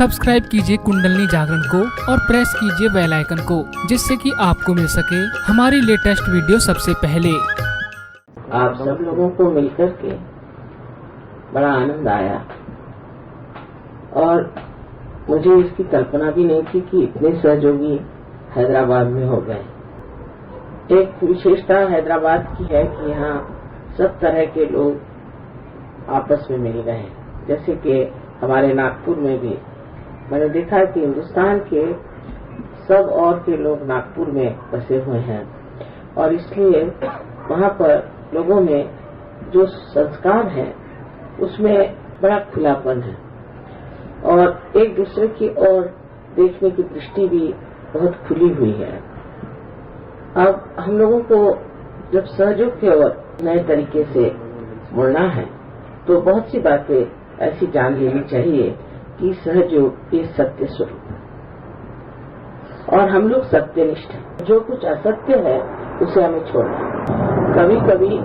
Subscribe कीजिए कुंडलिनी जागरण को और प्रेस कीजिए बेल आइकन को, जिससे कि आपको मिल सके हमारी लेटेस्ट वीडियो सबसे पहले। आप सब लोगों को मिलकर के बड़ा आनंद आया और मुझे इसकी कल्पना भी नहीं थी कि इतने सहयोगी हैदराबाद में हो गए। एक विशेषता हैदराबाद की है कि यहाँ सब तरह के लोग आपस में मिल गए हैं। जैसे कि हमारे नागपुर में भी मैंने देखा कि हिंदुस्तान के सब और के लोग नागपुर में बसे हुए हैं और इसलिए वहाँ पर लोगों में जो संस्कार है उसमें बड़ा खुलापन है और एक दूसरे की ओर देखने की दृष्टि भी बहुत खुली हुई है। अब हम लोगों को जब सहयोग की ओर नए तरीके से मुड़ना है तो बहुत सी बातें ऐसी जान लेनी चाहिए कि सहयोग ये सत्य स्वरूप है और हम लोग सत्यनिष्ठ हैं। जो कुछ असत्य है उसे हमें छोड़ना है। कभी कभी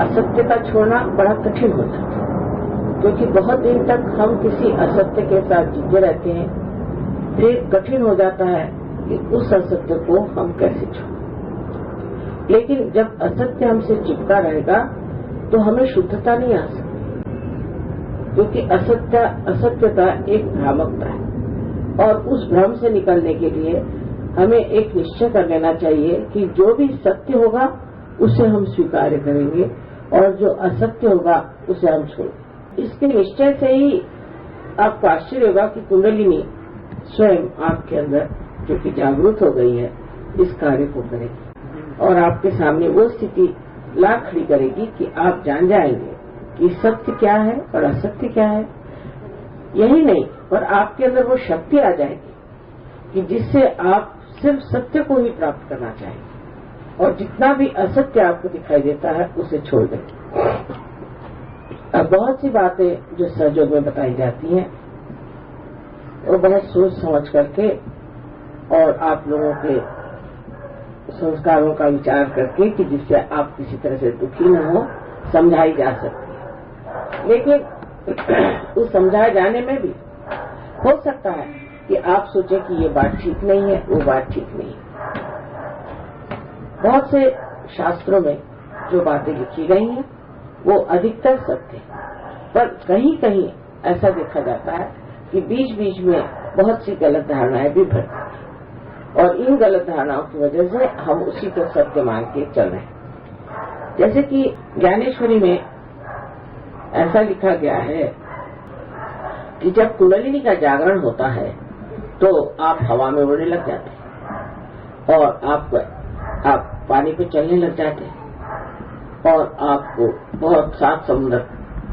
असत्य का छोड़ना बड़ा कठिन हो जाता है क्योंकि बहुत दिन तक हम किसी असत्य के साथ जीते रहते हैं, फिर कठिन हो जाता है कि उस असत्य को हम कैसे छोड़ें। लेकिन जब असत्य हमसे चिपका रहेगा तो हमें शुद्धता नहीं आ सकती क्योंकि असत्यता एक भ्रामकता है और उस भ्रम से निकलने के लिए हमें एक निश्चय कर लेना चाहिए कि जो भी सत्य होगा उसे हम स्वीकार करेंगे और जो असत्य होगा उसे हम छोड़ेंगे। इसके निश्चय से ही आपको आश्चर्य होगा कि कुंडलिनी स्वयं आपके अंदर जो कि जागरूक हो गई है इस कार्य को करेगी और आपके सामने वो स्थिति ला खड़ी करेगी कि आप जान जाएंगे कि सत्य क्या है और असत्य क्या है। यही नहीं पर आपके अंदर वो शक्ति आ जाएगी कि जिससे आप सिर्फ सत्य को ही प्राप्त करना चाहेंगे और जितना भी असत्य आपको दिखाई देता है उसे छोड़ देंगे। अब बहुत सी बातें जो सहयोग में बताई जाती हैं वो बहुत सोच समझ करके और आप लोगों के संस्कारों का विचार करके कि जिससे आप किसी तरह से दुखी न हो समझाई जा सकती है। लेकिन उस समझाए जाने में भी हो सकता है कि आप सोचें कि ये बात ठीक नहीं है, वो बात ठीक नहीं है। बहुत से शास्त्रों में जो बातें लिखी गई हैं वो अधिकतर सत्य है, पर कहीं कहीं ऐसा देखा जाता है कि बीच बीच में बहुत सी गलत धारणाएं भी भरती हैं और इन गलत धारणाओं की वजह से हम उसी को सत्य मान के चल रहे हैं। जैसे कि ज्ञानेश्वरी में ऐसा लिखा गया है कि जब कुंडलिनी का जागरण होता है तो आप हवा में उड़ने लग जाते हैं और आप पानी पे चलने लग जाते हैं और आपको बहुत सात समुद्र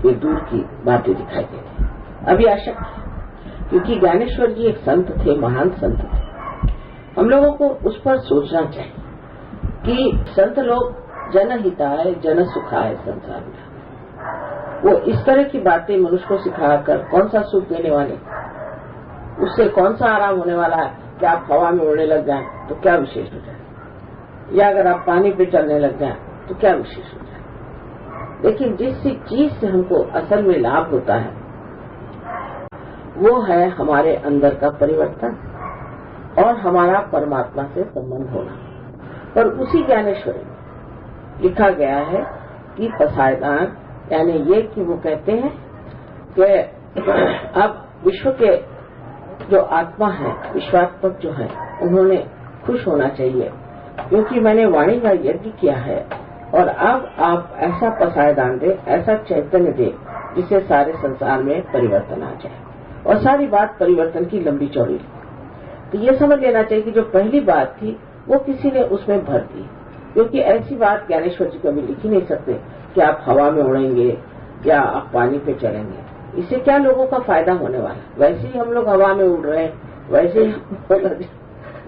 के दूर की बातें दिखाई देती हैं। अभी अशक्य है क्योंकि ज्ञानेश्वर जी एक संत थे, महान संत थे। हम लोगों को उस पर सोचना चाहिए कि संत लोग जनहिताय जन सुखाय संसार में, वो इस तरह की बातें मनुष्य को सिखाकर कौन सा सुख देने वाले, उससे कौन सा आराम होने वाला है कि आप हवा में उड़ने लग जाएं तो क्या विशेष हो जाए, या अगर आप पानी पे चलने लग जाएं तो क्या विशेष हो जाए। लेकिन जिस चीज से हमको असल में लाभ होता है वो है हमारे अंदर का परिवर्तन और हमारा परमात्मा से संबंध होना। पर उसी ज्ञानेश्वरी में लिखा गया है कि पसायदान यानी ये कि वो कहते हैं कि अब विश्व के जो आत्मा है, विश्वात्मक जो है, उन्होंने खुश होना चाहिए क्योंकि मैंने वाणी का यज्ञ किया है और अब आप ऐसा पसायदान दे, ऐसा चैतन्य दे जिससे सारे संसार में परिवर्तन आ जाए और सारी बात परिवर्तन की लंबी चौड़ी। तो ये समझ लेना चाहिए कि जो पहली बात थी वो किसी ने उसमें भर दी, क्योंकि ऐसी बात ज्ञानेश्वर जी कभी लिख ही नहीं सकते कि आप हवा में उड़ेंगे या आप पानी पे चलेंगे। इससे क्या लोगों का फायदा होने वाला है। वैसे ही हम लोग हवा में उड़ रहे हैं, वैसे ही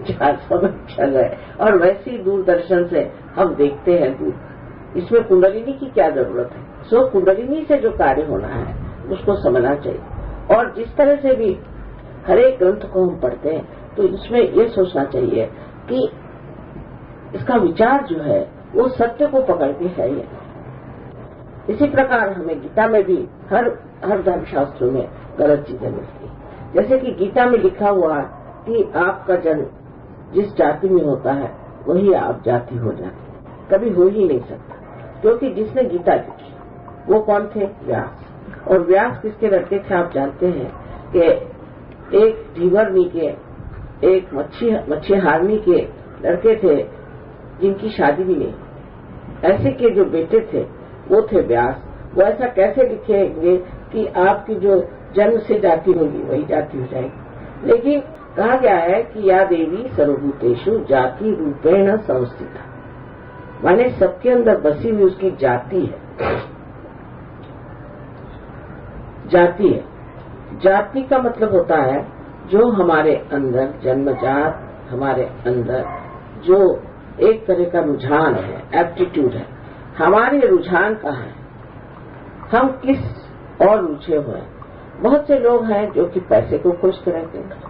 चल रहे और वैसे ही दूरदर्शन से हम देखते हैं दूर। इसमें कुंडलिनी की क्या जरूरत है। सो कुंडलिनी से जो कार्य होना है उसको समझना चाहिए और जिस तरह से भी हर एक ग्रंथ को हम पढ़ते हैं तो इसमें ये सोचना चाहिए कि इसका विचार जो है वो सत्य को पकड़ के है। इसी प्रकार हमें गीता में भी हर धर्मशास्त्रों में गलत चीजें मिलती। जैसे कि गीता में लिखा हुआ है कि आपका जन्म जिस जाति में होता है वही आप जाति हो जाती है, कभी हो ही नहीं सकता। क्योंकि जिसने गीता लिखी वो कौन थे? व्यास। और व्यास किसके लड़के थे आप जानते हैं कि एक ढीवरनी के, एक मच्छीहारनी के लड़के थे जिनकी शादी भी नहीं। ऐसे के जो बेटे थे वो थे व्यास। वो ऐसा कैसे लिखेंगे कि आपकी जो जन्म से जाति होगी वही जाति हो जाएगी। लेकिन कहा गया है कि या देवी सर्वभूतेषु जाति रूपेण संस्थिता, माने सबके अंदर बसी हुई उसकी जाति है। जाति है, जाति का मतलब होता है जो हमारे अंदर जन्मजात, हमारे अंदर जो एक तरह का रुझान है, एप्टीट्यूड है। हमारे रुझान कहाँ है, हम किस और रुझे हुए हैं। बहुत से लोग हैं जो कि पैसे को खोजते रहते हैं,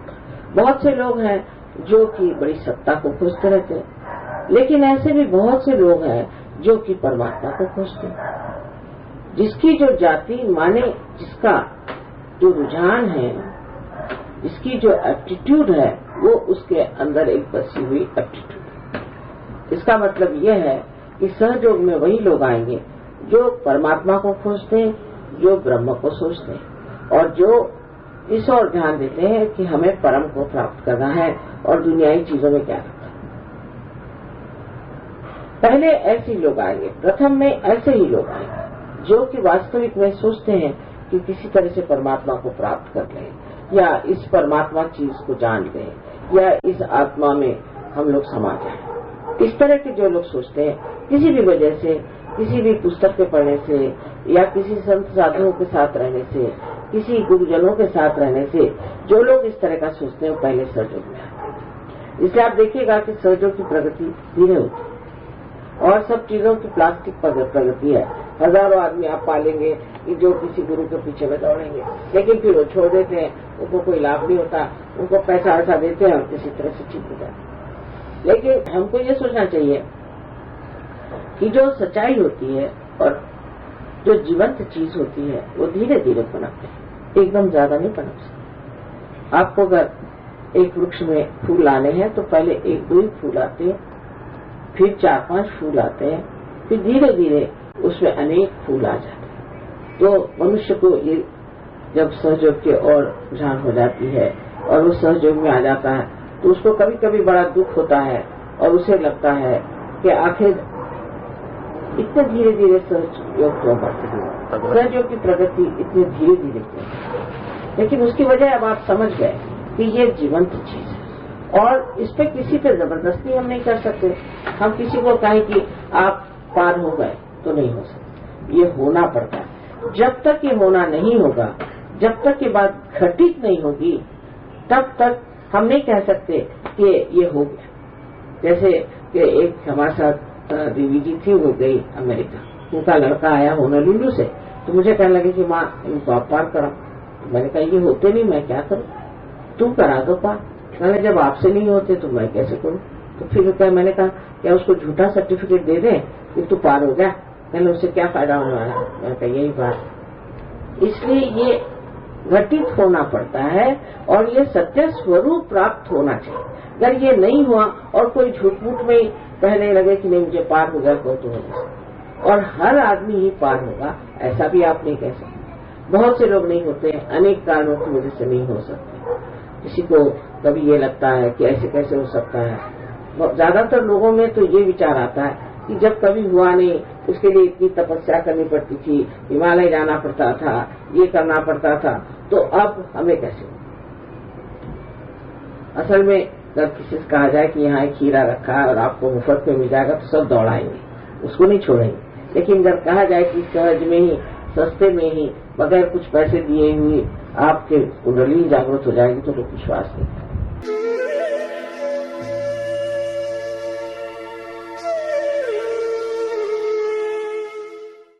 बहुत से लोग हैं जो कि बड़ी सत्ता को खोजते रहते हैं, लेकिन ऐसे भी बहुत से लोग हैं जो कि परमात्मा को खोजते हैं। जिसकी जो जाति माने जिसका जो रुझान है, जिसकी जो एप्टीट्यूड है, वो उसके अंदर एक बसी हुई एप्टीट्यूड है। इसका मतलब यह है कि सहयोग में वही लोग आएंगे जो परमात्मा को खोजते हैं, जो ब्रह्म को सोचते हैं और जो इस ओर ध्यान देते हैं कि हमें परम को प्राप्त करना है और दुनियाई चीजों में क्या रखना है। पहले ऐसे ही लोग आएंगे, प्रथम में ऐसे ही लोग आएंगे जो कि वास्तविक में सोचते हैं कि किसी तरह से परमात्मा को प्राप्त कर लें, या इस परमात्मा चीज को जान लें, या इस आत्मा में हम लोग समा जाएं। इस तरह के जो लोग सोचते हैं, किसी भी वजह से, किसी भी पुस्तक के पढ़ने से, या किसी संत साधुओं के साथ रहने से, किसी गुरुजनों के साथ रहने से, जो लोग इस तरह का सोचते हैं पहले सहयोग में आते। इसलिए आप देखिएगा कि सहयोग की प्रगति धीरे होती है और सब चीजों की प्लास्टिक प्रगति है। हजारों आदमी आप पालेंगे कि जो किसी गुरु के पीछे में दौड़ेंगे, लेकिन फिर वो छोड़ देते हैं, उनको कोई लाभ नहीं होता, उनको पैसा ऐसा देते हैं और किसी तरह से ठीक हो जाते हैं। लेकिन हमको ये सोचना चाहिए कि जो सच्चाई होती है और जो जीवंत चीज होती है वो धीरे धीरे पनपते हैं, एकदम ज्यादा नहीं पनप सकते। आपको अगर एक वृक्ष में फूल लाने हैं तो पहले 1-2 फूल आते हैं, फिर 4-5 फूल आते हैं, फिर धीरे धीरे उसमें अनेक फूल आ जाते हैं। तो मनुष्य को ये जब सहयोग की ओर रुझान हो जाती है और वो सहयोग में आ जाता है तो उसको कभी कभी बड़ा दुख होता है और उसे लगता है कि आखिर इतने धीरे धीरे सहयोग क्यों बढ़ती है, सहयोग की प्रगति इतनी धीरे धीरे क्यों। लेकिन उसकी वजह अब आप समझ गए कि ये जीवंत चीज है और इस पे किसी पे जबरदस्ती हम नहीं कर सकते। हम किसी को कहें कि आप पार हो गए तो नहीं हो सकते, ये होना पड़ता है। जब तक ये होना नहीं होगा, जब तक ये बात घटित नहीं होगी, तब तक हम नहीं कह सकते कि ये हो गया। जैसे कि एक हमारे साथ देवी जी थी, वो गई अमेरिका, उनका लड़का आया होनोलुलु से, तो मुझे कहने लगे कि माँ इनको आप पार कराओ। मैंने कहा ये होते नहीं, मैं क्या करूँ, तुम करा दो पार। मैंने जब आपसे नहीं होते तो मैं कैसे करूँ। तो फिर मैंने कहा क्या उसको झूठा सर्टिफिकेट दे दें कि तू पार हो गया, कहने उससे क्या फायदा होने वाला है। मैंने कहा यही बात। इसलिए ये घटित होना पड़ता है और ये सत्य स्वरूप प्राप्त होना चाहिए। अगर ये नहीं हुआ और कोई झूठ मूठ में कहने लगे कि नहीं मुझे पार हो गया तो हो गया, और हर आदमी ही पार होगा ऐसा भी आप नहीं कह सकते। बहुत से लोग नहीं होते, अनेक कारणों की वजह से नहीं हो सकते। किसी को कभी ये लगता है कि ऐसे कैसे हो सकता है। ज्यादातर लोगों में तो ये विचार आता है कि जब कभी हुआ नहीं उसके लिए इतनी तपस्या करनी पड़ती थी, हिमालय जाना पड़ता था, ये करना पड़ता था, तो अब हमें कैसे हो। असल में अगर किसी से कहा जाए कि यहाँ एक हीरा रखा है और आपको मुफ्त में मिल जाएगा तो सब दौड़ाएंगे, उसको नहीं छोड़ेंगे। लेकिन अगर कहा जाए कि सहज में ही, सस्ते में ही, बगैर कुछ पैसे दिए हुए आपके कुंडली जागृत हो जाएगी तो विश्वास नहीं।